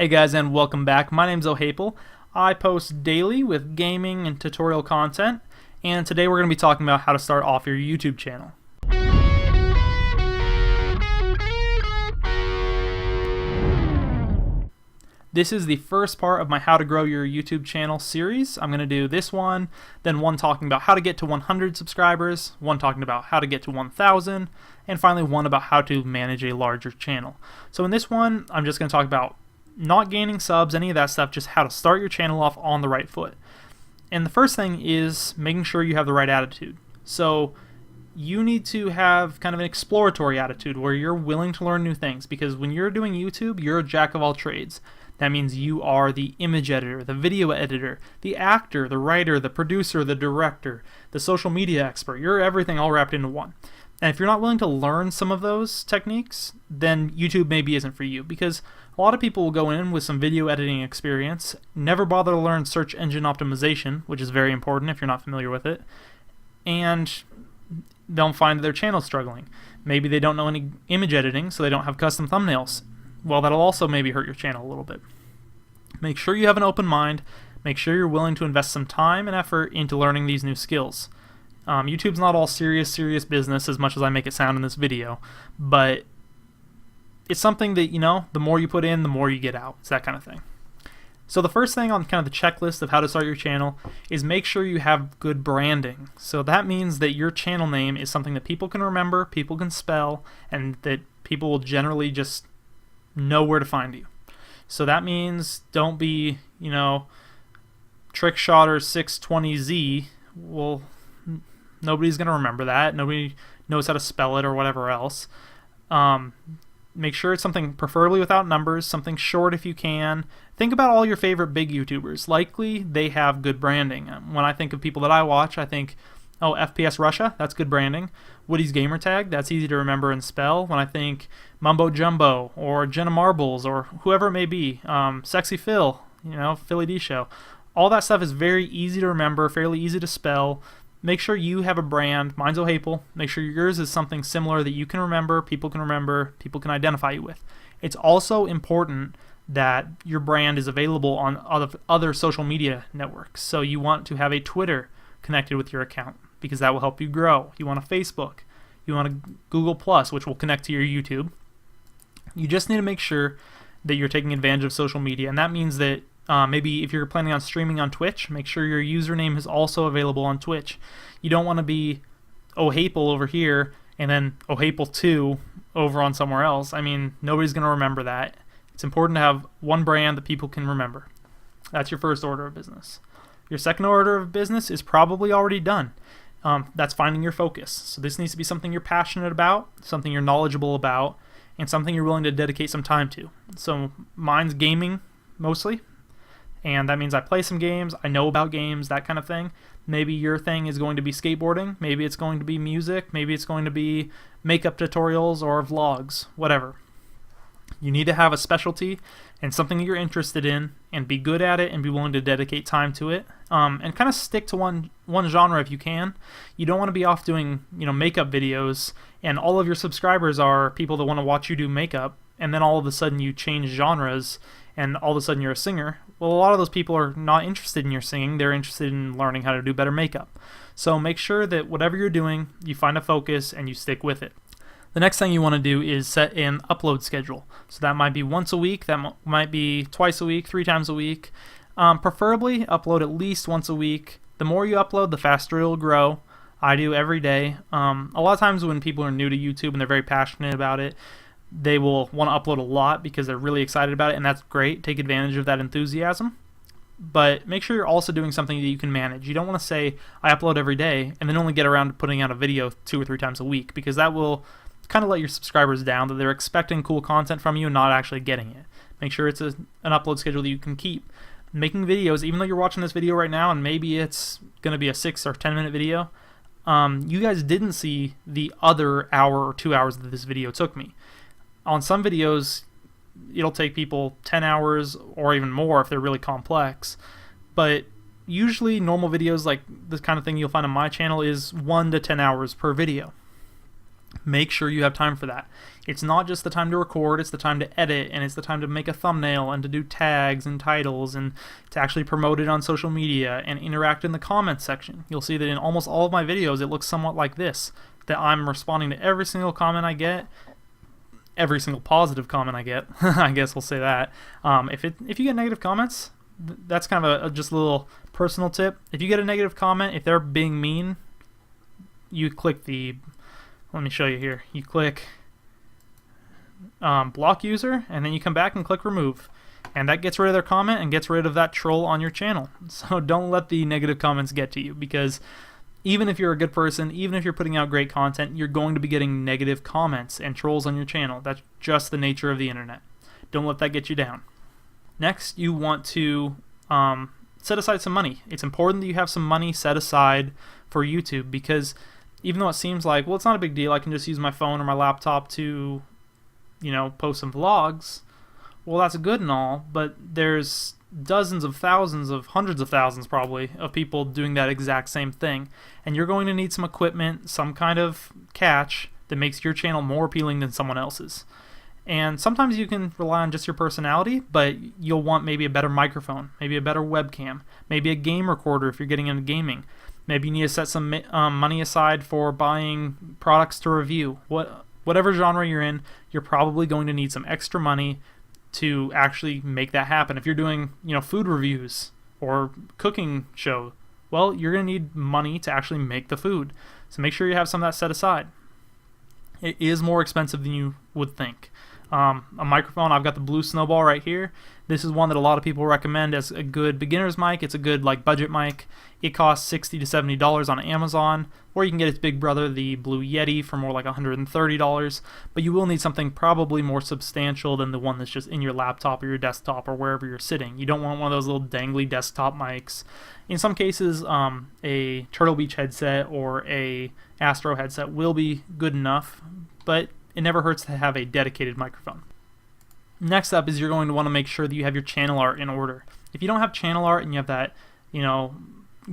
Hey guys, and welcome back. My name's Ohaple. I post daily with gaming and tutorial content, and today we're going to be talking about how to start off your YouTube channel. This is the first part of my How to Grow Your YouTube Channel series. I'm going to do this one, then one talking about how to get to 100 subscribers, one talking about how to get to 1,000, and finally one about how to manage a larger channel. So in this one, I'm just going to talk about not gaining subs, any of that stuff, just how to start your channel off on the right foot. And the first thing is making sure you have the right attitude. So you need to have kind of an exploratory attitude where you're willing to learn new things, because when you're doing YouTube, you're a jack of all trades. That means you are the image editor, the video editor, the actor, the writer, the producer, the director, the social media expert. You're everything all wrapped into one. And if you're not willing to learn some of those techniques, then YouTube maybe isn't for you, because a lot of people will go in with some video editing experience, never bother to learn search engine optimization, which is very important if you're not familiar with it, and they'll find their channel struggling. Maybe they don't know any image editing, so they don't have custom thumbnails. Well, that'll also maybe hurt your channel a little bit. Make sure you have an open mind. Make sure you're willing to invest some time and effort into learning these new skills. YouTube's not all serious business as much as I make it sound in this video, but it's something that, the more you put in, the more you get out. It's that kind of thing. So the first thing on kind of the checklist of how to start your channel is make sure you have good branding. So that means that your channel name is something that people can remember, people can spell, and that people will generally just know where to find you. So that means don't be, Trickshotter620Z. Well, nobody's going to remember that. Nobody knows how to spell it or whatever else. Make sure it's something preferably without numbers, something short if you can. Think about all your favorite big YouTubers. Likely they have good branding. When I think of people that I watch, I think, oh, FPS Russia, that's good branding. Woody's Gamertag, that's easy to remember and spell. When I think Mumbo Jumbo or Jenna Marbles or whoever it may be, Sexy Phil, Philly D Show, all that stuff is very easy to remember, fairly easy to spell. Make sure you have a brand. Mine's Ohaple. Make sure yours is something similar that you can remember, people can identify you with. It's also important that your brand is available on other social media networks. So you want to have a Twitter connected with your account, because that will help you grow. You want a Facebook, you want a Google Plus, which will connect to your YouTube. You just need to make sure that you're taking advantage of social media, and that means that maybe if you're planning on streaming on Twitch, make sure your username is also available on Twitch. You don't want to be Ohaple over here and then Ohaple2 over on somewhere else. I mean, nobody's going to remember that. It's important to have one brand that people can remember. That's your first order of business. Your second order of business is probably already done. That's finding your focus. So this needs to be something you're passionate about, something you're knowledgeable about, and something you're willing to dedicate some time to. So mine's gaming mostly, and that means I play some games, I know about games, that kind of thing. Maybe your thing is going to be skateboarding, maybe it's going to be music, maybe it's going to be makeup tutorials or vlogs, whatever. You need to have a specialty and something you're interested in and be good at it and be willing to dedicate time to it, and kind of stick to one genre if you can. You don't want to be off doing makeup videos and all of your subscribers are people that want to watch you do makeup, and then all of a sudden you change genres and all of a sudden you're a singer. Well, a lot of those people are not interested in your singing, they're interested in learning how to do better makeup. So make sure that whatever you're doing, you find a focus and you stick with it. The next thing you want to do is set an upload schedule. So that might be once a week, that might be twice a week, 3 times a week. Preferably upload at least once a week. The more you upload, the faster it'll grow. I do every day. A lot of times when people are new to YouTube and they're very passionate about it, they will want to upload a lot because they're really excited about it, and that's great. Take advantage of that enthusiasm. But make sure you're also doing something that you can manage. You don't want to say, I upload every day, and then only get around to putting out a video 2 or 3 times a week, because that will kind of let your subscribers down, that they're expecting cool content from you and not actually getting it. Make sure it's an upload schedule that you can keep. Making videos, even though you're watching this video right now and maybe it's going to be a 6 or 10 minute video, you guys didn't see the other hour or 2 hours that this video took me. On some videos, it'll take people 10 hours or even more if they're really complex, but usually normal videos like the kind of thing you'll find on my channel is 1 to 10 hours per video. Make sure you have time for that. It's not just the time to record, it's the time to edit, and it's the time to make a thumbnail and to do tags and titles and to actually promote it on social media and interact in the comments section. You'll see that in almost all of my videos it looks somewhat like this, that I'm responding to every single comment I get, every single positive comment I get. I guess we'll say that. If you get negative comments, that's kind of just a little personal tip. If you get a negative comment, if they're being mean, you click let me show you here. You click block user, and then you come back and click remove. And that gets rid of their comment and gets rid of that troll on your channel. So don't let the negative comments get to you, because even if you're a good person, even if you're putting out great content, you're going to be getting negative comments and trolls on your channel. That's just the nature of the internet. Don't let that get you down. Next, you want to set aside some money. It's important that you have some money set aside for YouTube, because even though it seems like, well, it's not a big deal, I can just use my phone or my laptop to, post some vlogs. Well, that's good and all, but there's dozens of thousands of hundreds of thousands probably of people doing that exact same thing, and you're going to need some equipment, some kind of catch that makes your channel more appealing than someone else's. And sometimes you can rely on just your personality, but you'll want maybe a better microphone, maybe a better webcam, maybe a game recorder if you're getting into gaming. Maybe you need to set some money aside for buying products to review. Whatever genre you're in, you're probably going to need some extra money to actually make that happen. If you're doing, food reviews or cooking show, well, you're going to need money to actually make the food. So make sure you have some of that set aside. It is more expensive than you would think. A microphone, I've got the Blue Snowball right here. This is one that a lot of people recommend as a good beginner's mic. It's a good budget mic. It costs $60 to $70 on Amazon, or you can get its big brother, the Blue Yeti, for more like $130. But you will need something probably more substantial than the one that's just in your laptop or your desktop or wherever you're sitting. You don't want one of those little dangly desktop mics. In some cases, a Turtle Beach headset or a Astro headset will be good enough, but it never hurts to have a dedicated microphone. Next up is you're going to want to make sure that you have your channel art in order. If you don't have channel art and you have that,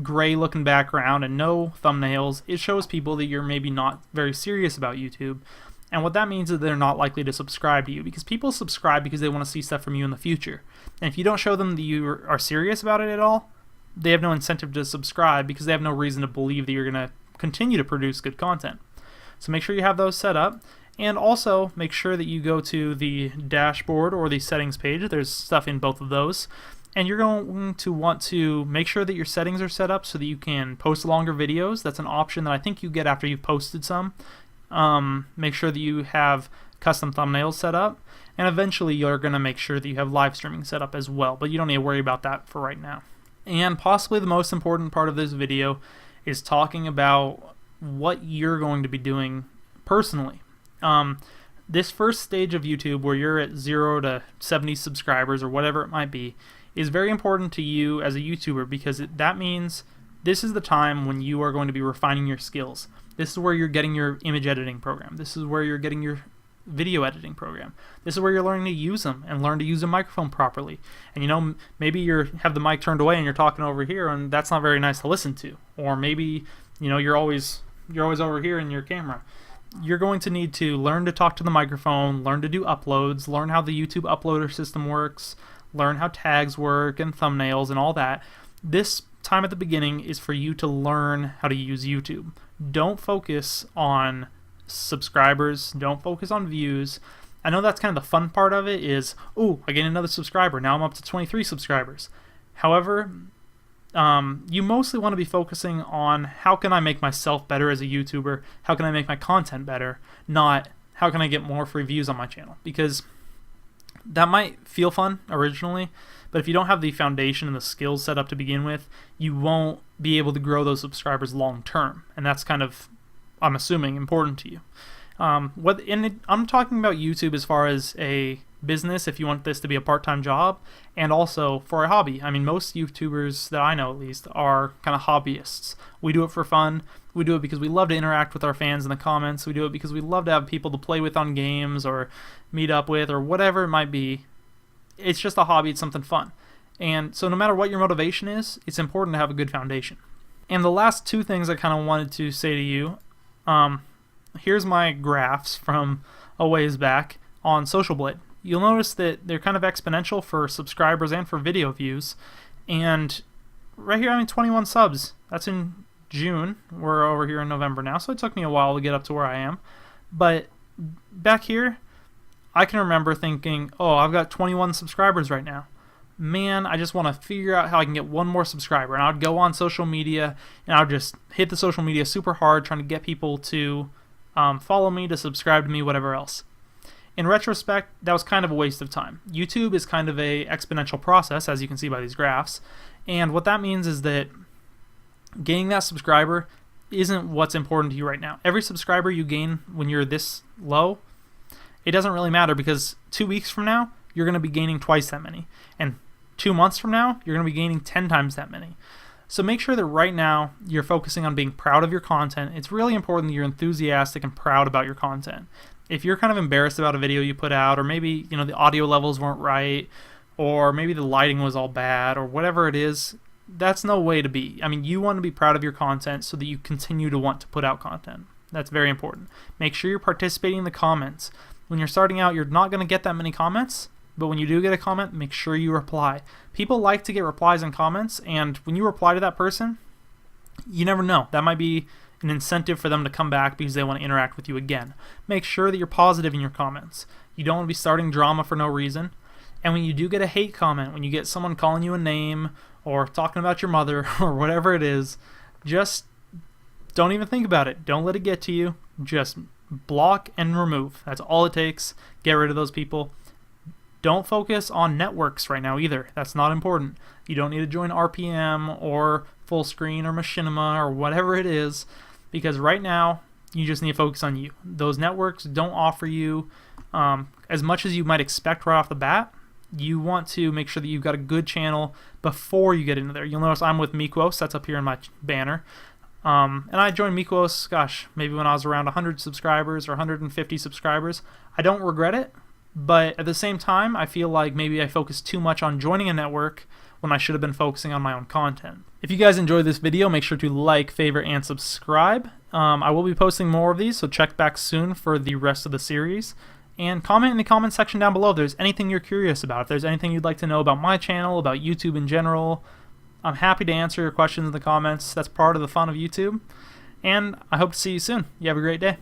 gray looking background and no thumbnails, it shows people that you're maybe not very serious about YouTube. And what that means is they're not likely to subscribe to you, because people subscribe because they want to see stuff from you in the future. And if you don't show them that you are serious about it at all, they have no incentive to subscribe, because they have no reason to believe that you're going to continue to produce good content. So make sure you have those set up. And also make sure that you go to the dashboard or the settings page. There's stuff in both of those. And you're going to want to make sure that your settings are set up so that you can post longer videos. That's an option that I think you get after you've posted some. Make sure that you have custom thumbnails set up. And eventually you're going to make sure that you have live streaming set up as well. But you don't need to worry about that for right now. And possibly the most important part of this video is talking about what you're going to be doing personally. This first stage of YouTube, where you're at 0 to 70 subscribers or whatever it might be, is very important to you as a YouTuber, because that means this is the time when you are going to be refining your skills. This is where you're getting your image editing program. This is where you're getting your video editing program. This is where you're learning to use them and learn to use a microphone properly. And maybe you have the mic turned away and you're talking over here, and that's not very nice to listen to. Or maybe you're always over here in your camera. You're going to need to learn to talk to the microphone, learn to do uploads, learn how the YouTube uploader system works, learn how tags work and thumbnails and all that. This time at the beginning is for you to learn how to use YouTube. Don't focus on subscribers, don't focus on views. I know that's kind of the fun part of it is, oh, I gained another subscriber, now I'm up to 23 subscribers. However, you mostly want to be focusing on how can I make myself better as a YouTuber, how can I make my content better, not how can I get more free views on my channel, because that might feel fun originally, but if you don't have the foundation and the skills set up to begin with, you won't be able to grow those subscribers long term, and that's kind of, I'm assuming, important to you. I'm talking about YouTube as far as a business, if you want this to be a part-time job, and also for a hobby. I mean, most YouTubers that I know at least are kind of hobbyists. We do it for fun. We do it because we love to interact with our fans in the comments. We do it because we love to have people to play with on games or meet up with or whatever it might be. It's just a hobby. It's something fun. And so no matter what your motivation is, it's important to have a good foundation. And the last two things I kind of wanted to say to you, here's my graphs from a ways back on Social Blade. You'll notice that they're kind of exponential for subscribers and for video views. And right here, I mean, 21 subs. That's in June. We're over here in November now, so it took me a while to get up to where I am. But back here, I can remember thinking, oh, I've got 21 subscribers right now. Man, I just want to figure out how I can get one more subscriber. And I would go on social media, and I would just hit the social media super hard, trying to get people to follow me, to subscribe to me, whatever else. In retrospect, that was kind of a waste of time. YouTube is kind of a exponential process, as you can see by these graphs. And what that means is that gaining that subscriber isn't what's important to you right now. Every subscriber you gain when you're this low, it doesn't really matter, because 2 weeks from now, you're going to be gaining twice that many. And 2 months from now, you're going to be gaining 10 times that many. So make sure that right now you're focusing on being proud of your content. It's really important that you're enthusiastic and proud about your content. If you're kind of embarrassed about a video you put out, or maybe the audio levels weren't right, or maybe the lighting was all bad, or whatever it is, that's no way to be. I mean, you want to be proud of your content so that you continue to want to put out content. That's very important. Make sure you're participating in the comments. When you're starting out, you're not going to get that many comments, but when you do get a comment, make sure you reply. People like to get replies and comments, and when you reply to that person, you never know. That might be an incentive for them to come back because they want to interact with you again. Make sure that you're positive in your comments. You don't want to be starting drama for no reason. And when you do get a hate comment, when you get someone calling you a name or talking about your mother or whatever it is, just don't even think about it. Don't let it get to you. Just block and remove. That's all it takes. Get rid of those people. Don't focus on networks right now either. That's not important. You don't need to join RPM or Fullscreen or Machinima or whatever it is, because right now you just need to focus on you. Those networks don't offer you as much as you might expect right off the bat. You want to make sure that you've got a good channel before you get into there. You'll notice I'm with Miklos. That's up here in my banner. And I joined Miklos, gosh, maybe when I was around 100 subscribers or 150 subscribers. I don't regret it, but at the same time, I feel like maybe I focused too much on joining a network when I should have been focusing on my own content. If you guys enjoyed this video, make sure to like, favorite, and subscribe. I will be posting more of these, so check back soon for the rest of the series. And comment in the comment section down below if there's anything you're curious about. If there's anything you'd like to know about my channel, about YouTube in general, I'm happy to answer your questions in the comments. That's part of the fun of YouTube. And I hope to see you soon. You have a great day.